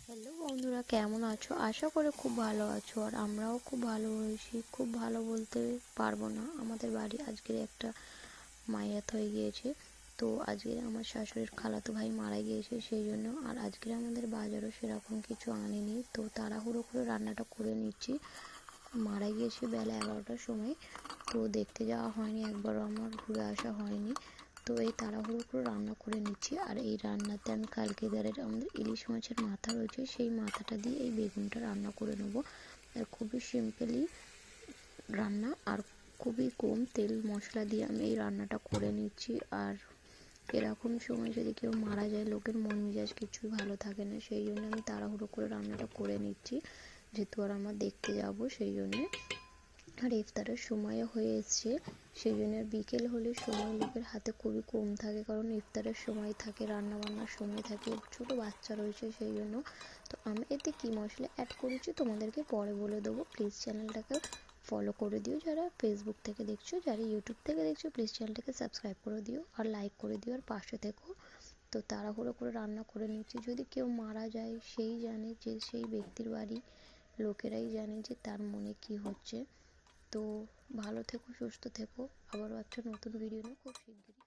Hello বন্ধুরা, কেমন আছো? আশা করি খুব ভালো আছো। আর আমরাও খুব ভালো রয়েছি। খুব ভালো বলতে পারবো না, আমাদের বাড়ি আজকের একটা মাইয়াত হয়ে গিয়েছে। তো আজকে আমার শাশুড়ির খালাতো ভাই মারা গিয়েছে, সেই জন্য। আর আজকে আমাদের বাজারও সেরকম কিছু আনেনি, তো তাড়াহুড়ো করে রান্নাটা করে নিচ্ছি। মারা গিয়েছে বেলা 11টার সময়, তো দেখতে যাওয়া হয়নি, একবারও আমার ঘুরে আসা হয়নি। তো এই তাড়াহুড়ো করে রান্না করে নিচ্ছি। আর এই রান্নাতে আমি কালকেদারের আমাদের ইলিশ মাছের মাথা রয়েছে, সেই মাথাটা দিয়ে এই বেগুনটা রান্না করে নেবো। আর খুবই সিম্পলি রান্না, আর খুবই কম তেল মশলা দিয়ে আমি এই রান্নাটা করে নিচ্ছি। আর এরকম সময় যদি কেউ মারা যায়, লোকের মন মেজাজ কিছুই ভালো থাকে না, সেই জন্য আমি তাড়াহুড়ো করে রান্নাটা করে নিচ্ছি, যেহেতু আর আমার দেখতে যাবো সেই জন্যে। আর ইফতারের সময়ও হয়ে এসছে, সেই জন্য। আর বিকেল হলে সময় লোকের হাতে খুবই কম থাকে, কারণ ইফতারের সময় থাকে, রান্না বান্নার সময় থাকে, ছোট বাচ্চা রয়েছে, সেই জন্য। তো আমি এতে কী মশলা অ্যাড করেছি তোমাদেরকে পরে বলে দেবো। প্লিজ চ্যানেলটাকে ফলো করে দিও যারা ফেসবুক থেকে দেখছো, যারা ইউটিউব থেকে দেখছো প্লিজ চ্যানেলটাকে সাবস্ক্রাইব করে দিও আর লাইক করে দিও আর পাশে থেকো। তো তাড়াহুড়ো করে রান্না করে নিচ্ছি। যদি কেউ মারা যায় সেই জানে, যে সেই ব্যক্তির বাড়ি লোকেরাই জানে যে তার মনে কি হচ্ছে। তো ভালো থেকো, সুস্থ থেকো। আবারও একটা নতুন ভিডিও নিয়ে খুব শিগগিরই